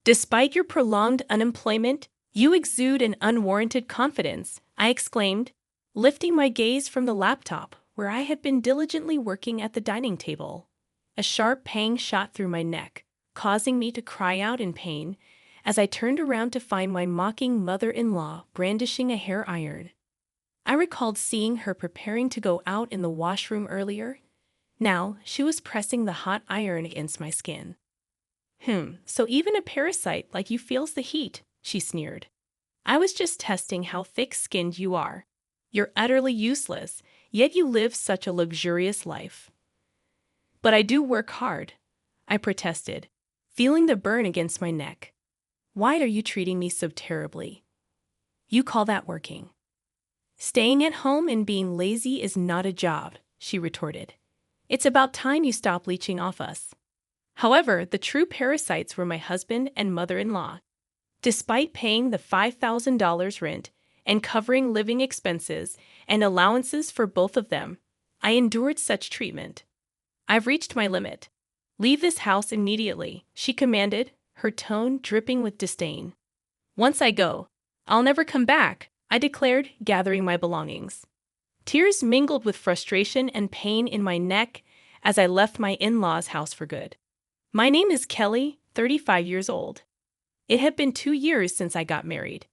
Despite your prolonged unemployment, you exude an unwarranted confidence, I exclaimed, lifting my gaze from the laptop where I had been diligently working at the dining table. A sharp pang shot through my neck, causing me to cry out in pain as I turned around to find my mocking mother-in-law brandishing a hair iron. I recalled seeing her preparing to go out in the washroom earlier. Now, she was pressing the hot iron against my skin. So even a parasite like you feels the heat, she sneered. I was just testing how thick-skinned you are. You're utterly useless, yet you live such a luxurious life. But I do work hard, I protested, feeling the burn against my neck. Why are you treating me so terribly? You call that working? Staying at home and being lazy is not a job, she retorted. It's about time you stop leeching off us. However, the true parasites were my husband and mother-in-law. Despite paying the $5,000 rent and covering living expenses and allowances for both of them, I endured such treatment. I've reached my limit. Leave this house immediately, she commanded, her tone dripping with disdain. Once I go, I'll never come back, I declared, gathering my belongings. Tears mingled with frustration and pain in my neck as I left my in-laws' house for good. My name is Kelly, 35 years old. It had been 2 years since I got married.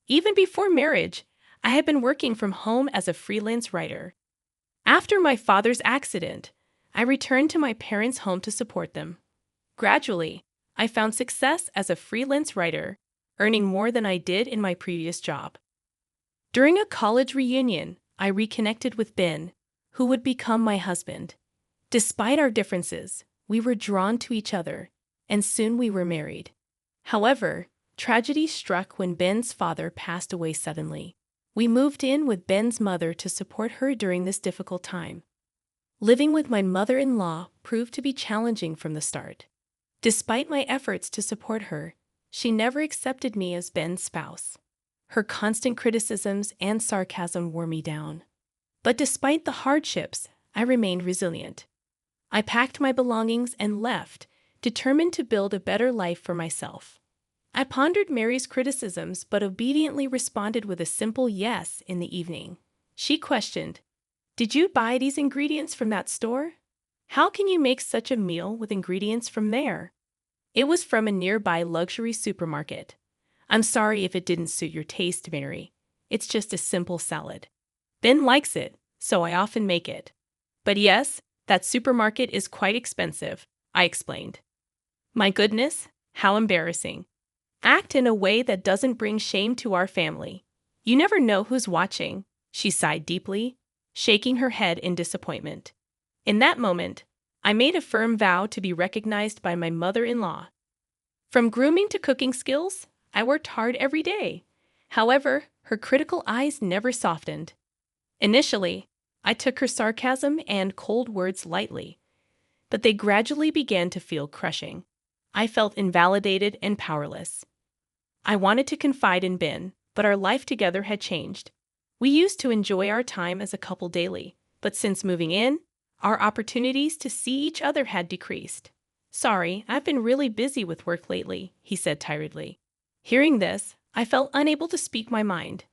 Even before marriage, I had been working from home as a freelance writer. After my father's accident, I returned to my parents' home to support them. Gradually, I found success as a freelance writer, earning more than I did in my previous job. During a college reunion, I reconnected with Ben, who would become my husband. Despite our differences, we were drawn to each other, and soon we were married. However, tragedy struck when Ben's father passed away suddenly. We moved in with Ben's mother to support her during this difficult time. Living with my mother-in-law proved to be challenging from the start. Despite my efforts to support her, she never accepted me as Ben's spouse. Her constant criticisms and sarcasm wore me down. But despite the hardships, I remained resilient. I packed my belongings and left, determined to build a better life for myself. I pondered Mary's criticisms but obediently responded with a simple yes in the evening. She questioned, "Did you buy these ingredients from that store? How can you make such a meal with ingredients from there?" It was from a nearby luxury supermarket. "I'm sorry if it didn't suit your taste, Mary. It's just a simple salad. Ben likes it, so I often make it. But yes, that supermarket is quite expensive," I explained. My goodness, how embarrassing. Act in a way that doesn't bring shame to our family. You never know who's watching, she sighed deeply, shaking her head in disappointment. In that moment, I made a firm vow to be recognized by my mother-in-law. From grooming to cooking skills, I worked hard every day. However, her critical eyes never softened. Initially, I took her sarcasm and cold words lightly, but they gradually began to feel crushing. I felt invalidated and powerless. I wanted to confide in Ben, but our life together had changed. We used to enjoy our time as a couple daily, but since moving in, our opportunities to see each other had decreased. "Sorry, I've been really busy with work lately," he said tiredly. Hearing this, I felt unable to speak my mind.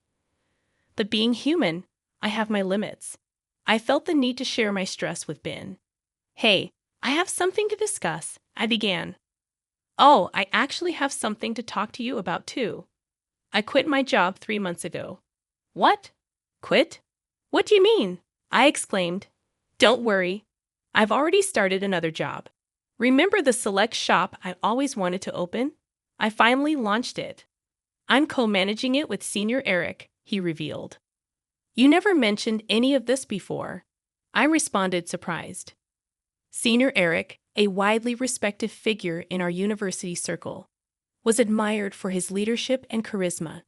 But being human, I have my limits. I felt the need to share my stress with Ben. "Hey, I have something to discuss," I began. "Oh, I actually have something to talk to you about too. I quit my job 3 months ago." "What? Quit? What do you mean?" I exclaimed. "Don't worry. I've already started another job. Remember the select shop I always wanted to open? I finally launched it. I'm co-managing it with Senior Eric," he revealed. "You never mentioned any of this before," I responded, surprised. Senior Eric, a widely respected figure in our university circle, was admired for his leadership and charisma.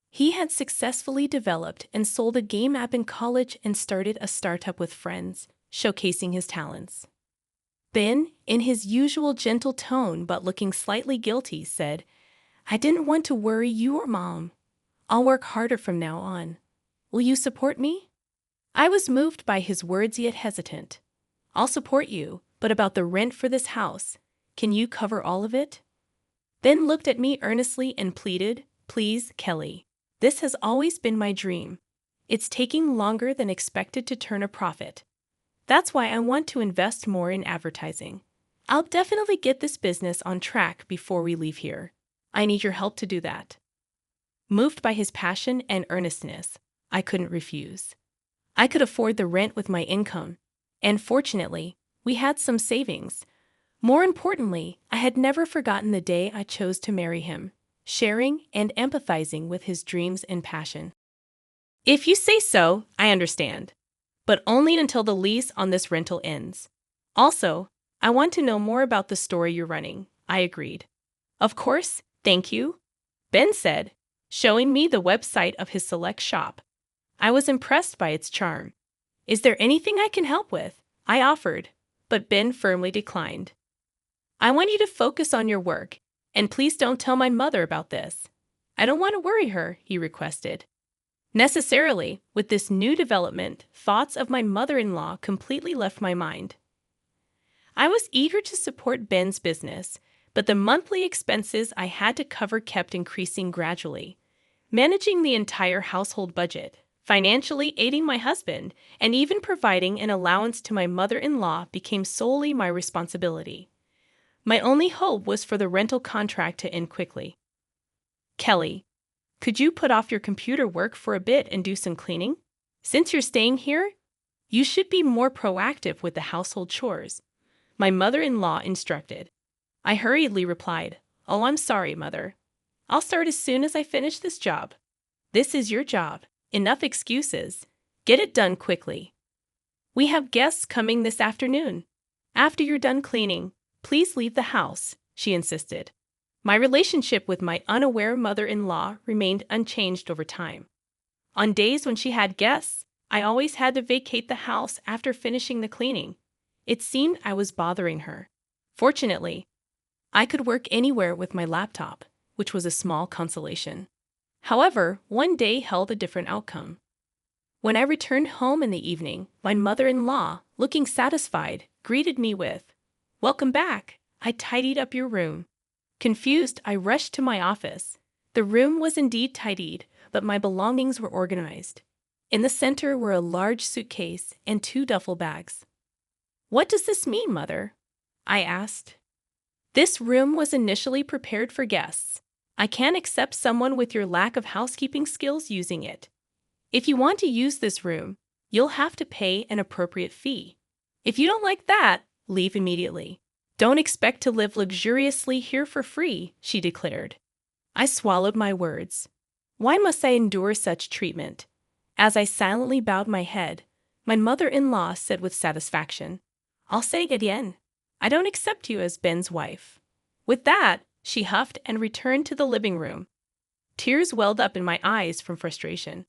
He had successfully developed and sold a game app in college and started a startup with friends, showcasing his talents. Ben, in his usual gentle tone but looking slightly guilty, said, "I didn't want to worry you or Mom. I'll work harder from now on. Will you support me?" I was moved by his words yet hesitant. "I'll support you, but about the rent for this house, can you cover all of it?" Ben looked at me earnestly and pleaded, "Please, Kelly. This has always been my dream. It's taking longer than expected to turn a profit. That's why I want to invest more in advertising. I'll definitely get this business on track before we leave here. I need your help to do that." Moved by his passion and earnestness, I couldn't refuse. I could afford the rent with my income, and fortunately, we had some savings. More importantly, I had never forgotten the day I chose to marry him, sharing and empathizing with his dreams and passion. "If you say so, I understand, but only until the lease on this rental ends. Also, I want to know more about the store you're running," I agreed. "Of course, thank you," Ben said, showing me the website of his select shop. I was impressed by its charm. "Is there anything I can help with?" I offered, but Ben firmly declined. "I want you to focus on your work, and please don't tell my mother about this." "I don't want to worry her," he requested. Necessarily, with this new development, thoughts of my mother-in-law completely left my mind. I was eager to support Ben's business, but the monthly expenses I had to cover kept increasing gradually. Managing the entire household budget, financially aiding my husband, and even providing an allowance to my mother-in-law became solely my responsibility. My only hope was for the rental contract to end quickly. "Kelly, could you put off your computer work for a bit and do some cleaning? Since you're staying here, you should be more proactive with the household chores," my mother-in-law instructed. I hurriedly replied, "Oh, I'm sorry, Mother. I'll start as soon as I finish this job." "This is your job. Enough excuses. Get it done quickly." "We have guests coming this afternoon. After you're done cleaning, please leave the house," she insisted. My relationship with my unaware mother-in-law remained unchanged over time. On days when she had guests, I always had to vacate the house after finishing the cleaning. It seemed I was bothering her. Fortunately, I could work anywhere with my laptop, which was a small consolation. However, one day held a different outcome. When I returned home in the evening, my mother-in-law, looking satisfied, greeted me with, "Welcome back. I tidied up your room." Confused, I rushed to my office. The room was indeed tidied, but my belongings were organized. In the center were a large suitcase and 2 duffel bags. "What does this mean, Mother?" I asked. "This room was initially prepared for guests. I can't accept someone with your lack of housekeeping skills using it. If you want to use this room, you'll have to pay an appropriate fee. If you don't like that, leave immediately. Don't expect to live luxuriously here for free," she declared. I swallowed my words. Why must I endure such treatment? As I silently bowed my head, my mother-in-law said with satisfaction, "I'll say it again. I don't accept you as Ben's wife." With that, she huffed and returned to the living room. Tears welled up in my eyes from frustration.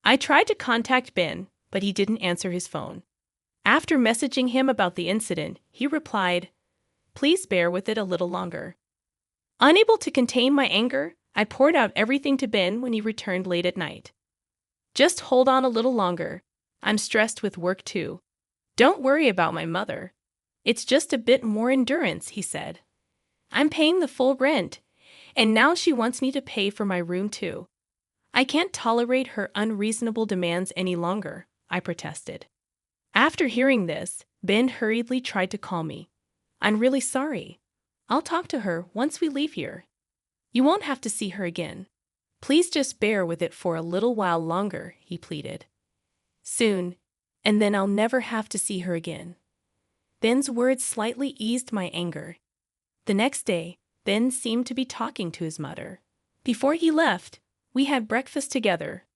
I tried to contact Ben, but he didn't answer his phone. After messaging him about the incident, he replied, "Please bear with it a little longer." Unable to contain my anger, I poured out everything to Ben when he returned late at night. "Just hold on a little longer. I'm stressed with work too. Don't worry about my mother. It's just a bit more endurance," he said. "I'm paying the full rent, and now she wants me to pay for my room too. I can't tolerate her unreasonable demands any longer," I protested. After hearing this, Ben hurriedly tried to call me. "I'm really sorry. I'll talk to her once we leave here. You won't have to see her again. Please just bear with it for a little while longer," he pleaded. "Soon, and then I'll never have to see her again." Ben's words slightly eased my anger. The next day, Ben seemed to be talking to his mother. Before he left, we had breakfast together,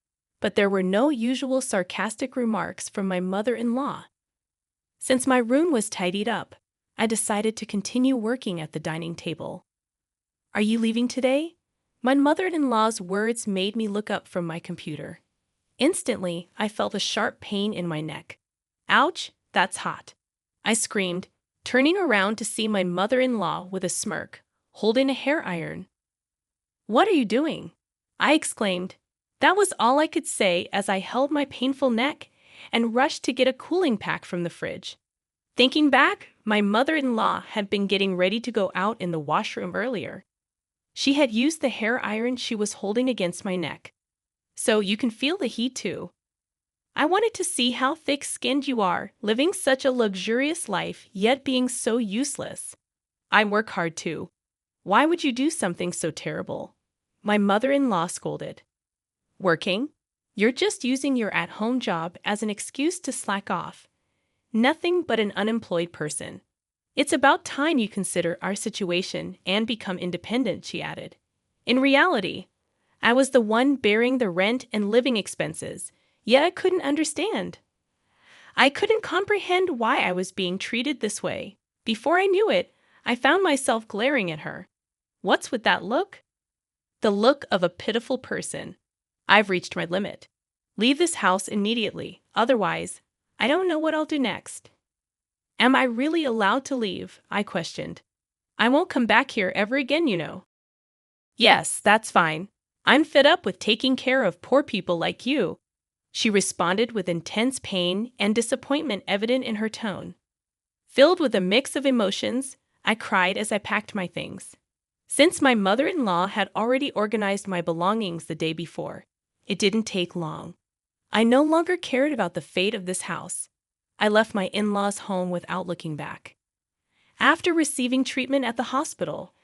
but there were no usual sarcastic remarks from my mother-in-law. Since my room was tidied up, I decided to continue working at the dining table. "Are you leaving today?" My mother-in-law's words made me look up from my computer. Instantly, I felt a sharp pain in my neck. "Ouch, that's hot," I screamed, turning around to see my mother-in-law with a smirk, holding a hair iron. "What are you doing?" I exclaimed. That was all I could say as I held my painful neck and rushed to get a cooling pack from the fridge. Thinking back, my mother-in-law had been getting ready to go out in the washroom earlier. She had used the hair iron she was holding against my neck. So you can feel the heat too. I wanted to see how thick-skinned you are, living such a luxurious life, yet being so useless. I work hard too. Why would you do something so terrible? My mother-in-law scolded. Working? You're just using your at-home job as an excuse to slack off. Nothing but an unemployed person. It's about time you consider our situation and become independent, she added. In reality, I was the one bearing the rent and living expenses, yet I couldn't understand. I couldn't comprehend why I was being treated this way. Before I knew it, I found myself glaring at her. What's with that look? The look of a pitiful person. I've reached my limit. Leave this house immediately, otherwise, I don't know what I'll do next. Am I really allowed to leave? I questioned. I won't come back here ever again, you know. Yes, that's fine. I'm fed up with taking care of poor people like you, she responded with intense pain and disappointment evident in her tone. Filled with a mix of emotions, I cried as I packed my things. Since my mother-in-law had already organized my belongings the day before, it didn't take long. I no longer cared about the fate of this house. I left my in-laws' home without looking back. After receiving treatment at the hospital,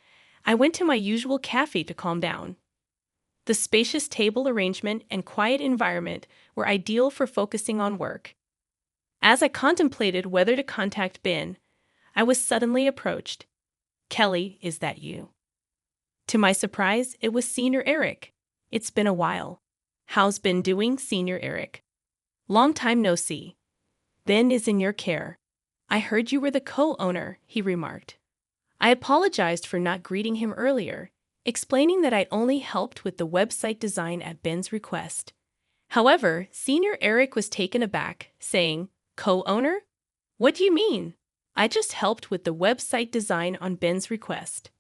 I went to my usual cafe to calm down. The spacious table arrangement and quiet environment were ideal for focusing on work. As I contemplated whether to contact Ben, I was suddenly approached. Kelly, is that you? To my surprise, it was Senior Eric. It's been a while. How's Ben doing, Senior Eric? Long time no see. Ben is in your care. I heard you were the co-owner, he remarked. I apologized for not greeting him earlier, explaining that I'd only helped with the website design at Ben's request. However, Senior Eric was taken aback, saying, Co-owner? What do you mean? I just helped with the website design on Ben's request.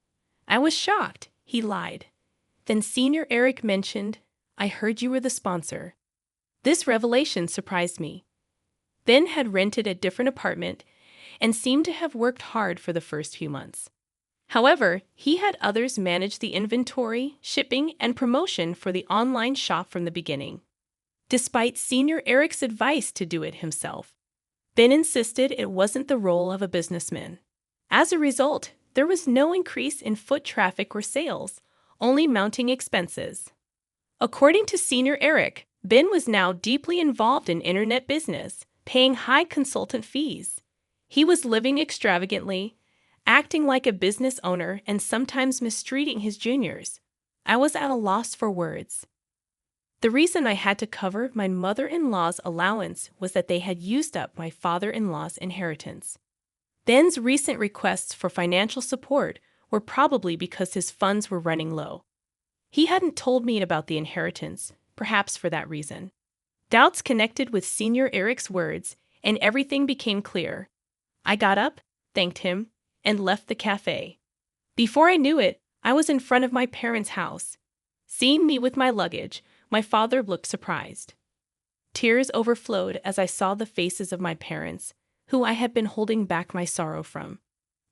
I was shocked, he lied. Then Senior Eric mentioned, I heard you were the sponsor. This revelation surprised me. Ben had rented a different apartment and seemed to have worked hard for the first few months. However, he had others manage the inventory, shipping, and promotion for the online shop from the beginning. Despite Senior Eric's advice to do it himself, Ben insisted it wasn't the role of a businessman. As a result, there was no increase in foot traffic or sales, only mounting expenses. According to Senior Eric, Ben was now deeply involved in internet business, paying high consultant fees. He was living extravagantly, acting like a business owner and sometimes mistreating his juniors. I was at a loss for words. The reason I had to cover my mother-in-law's allowance was that they had used up my father-in-law's inheritance. Ben's recent requests for financial support were probably because his funds were running low. He hadn't told me about the inheritance, perhaps for that reason. Doubts connected with Senior Eric's words, and everything became clear. I got up, thanked him, and left the cafe. Before I knew it, I was in front of my parents' house. Seeing me with my luggage, my father looked surprised. Tears overflowed as I saw the faces of my parents, who I had been holding back my sorrow from.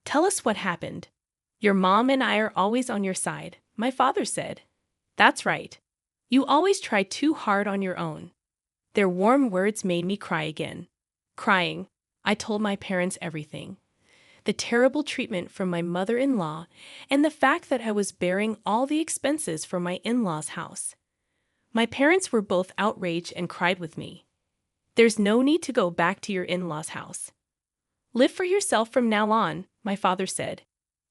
Tell us what happened. Your mom and I are always on your side, my father said. That's right. You always try too hard on your own. Their warm words made me cry again. Crying, I told my parents everything. The terrible treatment from my mother-in-law and the fact that I was bearing all the expenses for my in-laws' house. My parents were both outraged and cried with me. There's no need to go back to your in-laws' house. Live for yourself from now on, my father said.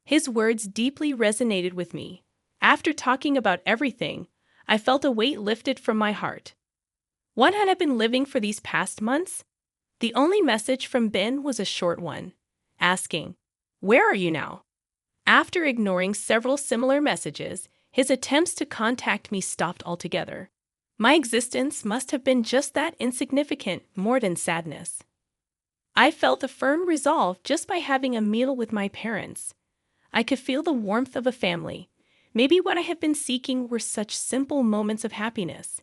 His words deeply resonated with me. After talking about everything, I felt a weight lifted from my heart. What had I been living for these past months? The only message from Ben was a short one, asking, Where are you now? After ignoring several similar messages, his attempts to contact me stopped altogether. My existence must have been just that insignificant, more than sadness. I felt a firm resolve just by having a meal with my parents. I could feel the warmth of a family. Maybe what I had been seeking were such simple moments of happiness.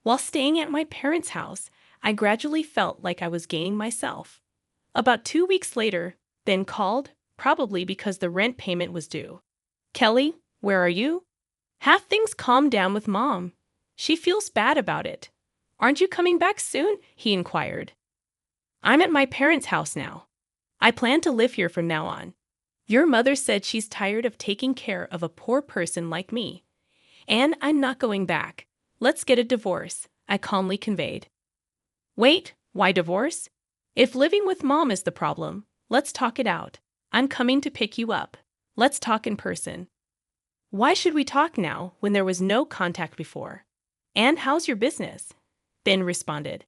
While staying at my parents' house, I gradually felt like I was gaining myself. About 2 weeks later, Ben called, probably because the rent payment was due. Kelly, Where are you? Have things calmed down with Mom? She feels bad about it. Aren't you coming back soon? He inquired. I'm at my parents' house now. I plan to live here from now on. Your mother said she's tired of taking care of a poor person like me. And I'm not going back. Let's get a divorce, I calmly conveyed. Wait, why divorce? If living with Mom is the problem, let's talk it out. I'm coming to pick you up. Let's talk in person. Why should we talk now when there was no contact before? And how's your business? Ben responded.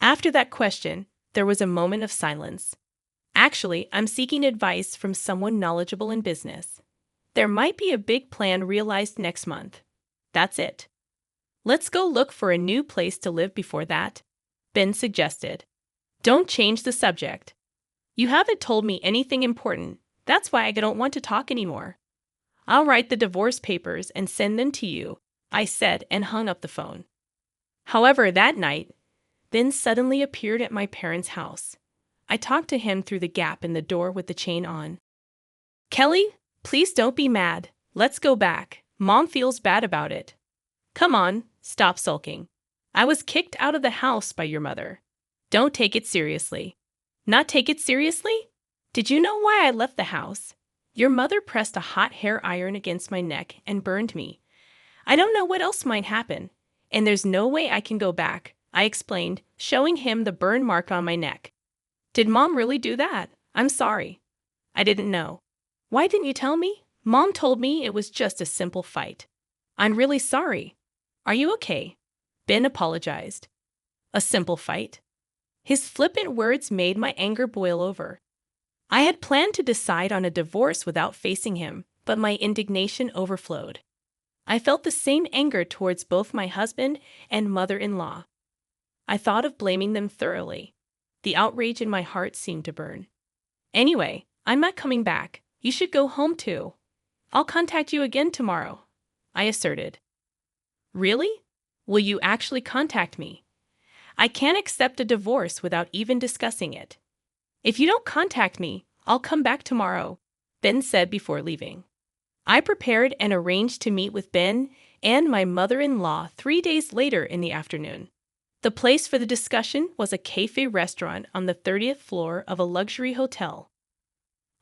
After that question, there was a moment of silence. Actually, I'm seeking advice from someone knowledgeable in business. There might be a big plan realized next month. That's it. Let's go look for a new place to live before that, Ben suggested. Don't change the subject. You haven't told me anything important. That's why I don't want to talk anymore. I'll write the divorce papers and send them to you, I said and hung up the phone. However, that night, Ben suddenly appeared at my parents' house. I talked to him through the gap in the door with the chain on. Kelly, please don't be mad. Let's go back. Mom feels bad about it. Come on, stop sulking. I was kicked out of the house by your mother. Don't take it seriously. Not take it seriously? Did you know why I left the house? Your mother pressed a hot hair iron against my neck and burned me. I don't know what else might happen, and there's no way I can go back, I explained, showing him the burn mark on my neck. Did Mom really do that? I'm sorry. I didn't know. Why didn't you tell me? Mom told me it was just a simple fight. I'm really sorry. Are you okay? Ben apologized. A simple fight? His flippant words made my anger boil over. I had planned to decide on a divorce without facing him, but my indignation overflowed. I felt the same anger towards both my husband and mother-in-law. I thought of blaming them thoroughly. The outrage in my heart seemed to burn. Anyway, I'm not coming back. You should go home too. I'll contact you again tomorrow, I asserted. Really? Will you actually contact me? I can't accept a divorce without even discussing it. If you don't contact me, I'll come back tomorrow, Ben said before leaving. I prepared and arranged to meet with Ben and my mother-in-law 3 days later in the afternoon. The place for the discussion was a cafe restaurant on the 30th floor of a luxury hotel.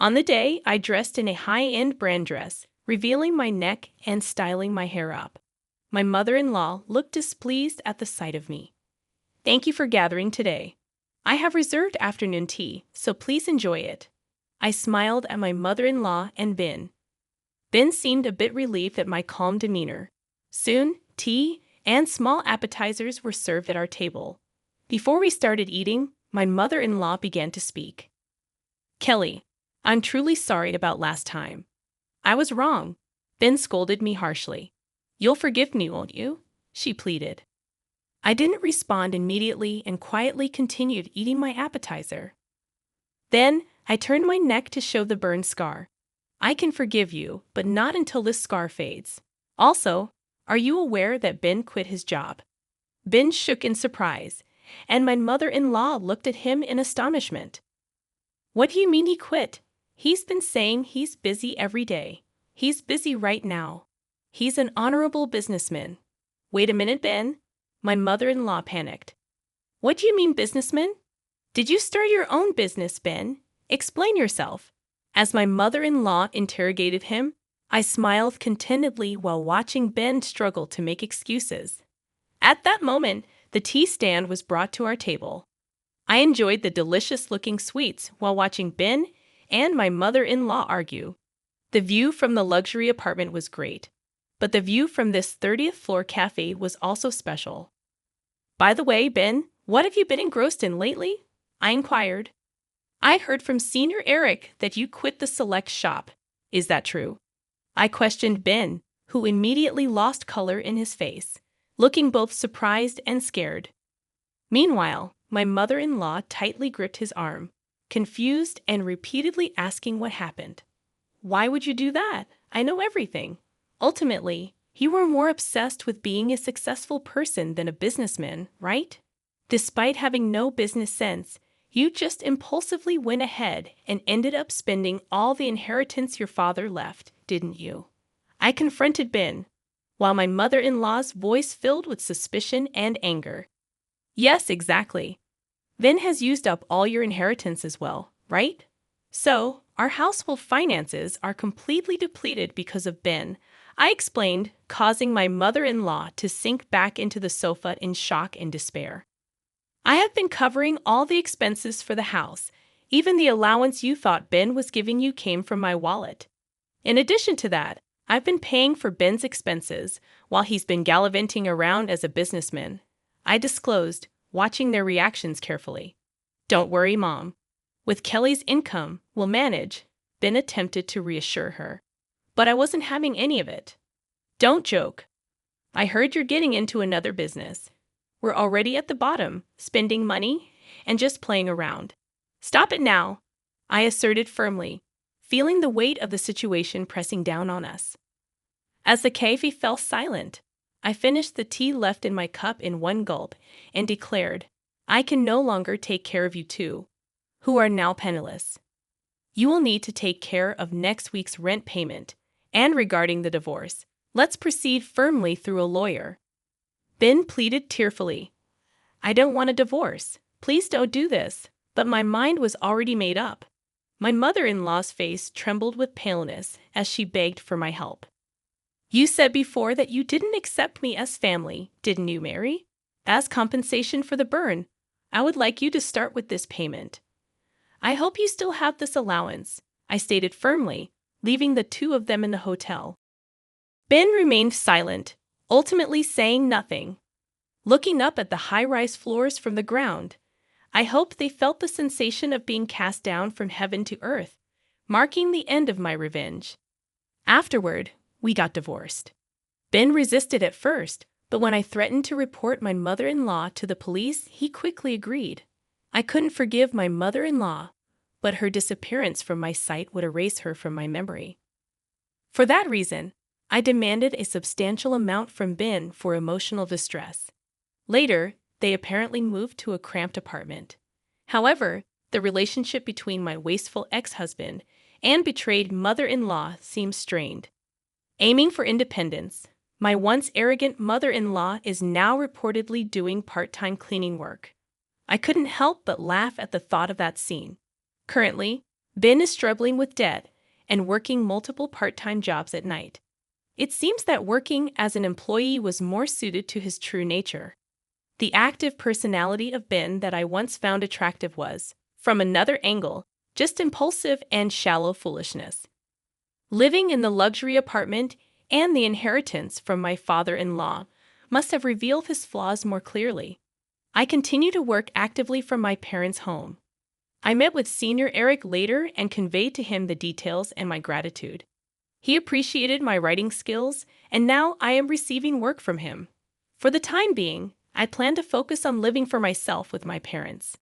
On the day, I dressed in a high-end brand dress, revealing my neck and styling my hair up. My mother-in-law looked displeased at the sight of me. Thank you for gathering today. I have reserved afternoon tea, so please enjoy it. I smiled at my mother-in-law and Ben. Ben seemed a bit relieved at my calm demeanor. Soon, tea and small appetizers were served at our table. Before we started eating, my mother-in-law began to speak. Kelly, I'm truly sorry about last time. I was wrong. Ben scolded me harshly. You'll forgive me, won't you? She pleaded. I didn't respond immediately and quietly continued eating my appetizer. Then, I turned my neck to show the burn scar. I can forgive you, but not until this scar fades. Also, are you aware that Ben quit his job? Ben shook in surprise, and my mother-in-law looked at him in astonishment. What do you mean he quit? He's been saying he's busy every day. He's busy right now. He's an honorable businessman. Wait a minute, Ben. My mother-in-law panicked. What do you mean, businessman? Did you start your own business, Ben? Explain yourself. As my mother-in-law interrogated him, I smiled contentedly while watching Ben struggle to make excuses. At that moment, the tea stand was brought to our table. I enjoyed the delicious-looking sweets while watching Ben and my mother-in-law argue. The view from the luxury apartment was great, but the view from this 30th floor cafe was also special. By the way, Ben, what have you been engrossed in lately? I inquired. I heard from Senior Eric that you quit the select shop. Is that true? I questioned Ben, who immediately lost color in his face, looking both surprised and scared. Meanwhile, my mother-in-law tightly gripped his arm, confused and repeatedly asking what happened. Why would you do that? I know everything. Ultimately, you were more obsessed with being a successful person than a businessman, right? Despite having no business sense, you just impulsively went ahead and ended up spending all the inheritance your father left, didn't you? I confronted Ben, while my mother-in-law's voice filled with suspicion and anger. Yes, exactly. Ben has used up all your inheritance as well, right? So, our household finances are completely depleted because of Ben, I explained, causing my mother-in-law to sink back into the sofa in shock and despair. I have been covering all the expenses for the house. Even the allowance you thought Ben was giving you came from my wallet. In addition to that, I've been paying for Ben's expenses while he's been gallivanting around as a businessman, I disclosed, watching their reactions carefully. Don't worry, Mom. With Kelly's income, we'll manage, Ben attempted to reassure her. But I wasn't having any of it. Don't joke. I heard you're getting into another business. We're already at the bottom, spending money and just playing around. Stop it now, I asserted firmly, feeling the weight of the situation pressing down on us. As the cafe fell silent, I finished the tea left in my cup in one gulp and declared, I can no longer take care of you two, who are now penniless. You will need to take care of next week's rent payment, and regarding the divorce, let's proceed firmly through a lawyer. Ben pleaded tearfully. I don't want a divorce. Please don't do this. But my mind was already made up. My mother-in-law's face trembled with paleness as she begged for my help. You said before that you didn't accept me as family, didn't you, Mary? As compensation for the burn, I would like you to start with this payment. I hope you still have this allowance, I stated firmly, leaving the two of them in the hotel. Ben remained silent, ultimately saying nothing. Looking up at the high-rise floors from the ground, I hoped they felt the sensation of being cast down from heaven to earth, marking the end of my revenge. Afterward, we got divorced. Ben resisted at first, but when I threatened to report my mother-in-law to the police, he quickly agreed. I couldn't forgive my mother-in-law, but her disappearance from my sight would erase her from my memory. For that reason, I demanded a substantial amount from Ben for emotional distress. Later, they apparently moved to a cramped apartment. However, the relationship between my wasteful ex-husband and betrayed mother-in-law seems strained. Aiming for independence, my once arrogant mother-in-law is now reportedly doing part-time cleaning work. I couldn't help but laugh at the thought of that scene. Currently, Ben is struggling with debt and working multiple part-time jobs at night. It seems that working as an employee was more suited to his true nature. The active personality of Ben that I once found attractive was, from another angle, just impulsive and shallow foolishness. Living in the luxury apartment and the inheritance from my father-in-law must have revealed his flaws more clearly. I continue to work actively from my parents' home. I met with Senior Eric later and conveyed to him the details and my gratitude. He appreciated my writing skills, and now I am receiving work from him. For the time being, I plan to focus on living for myself with my parents.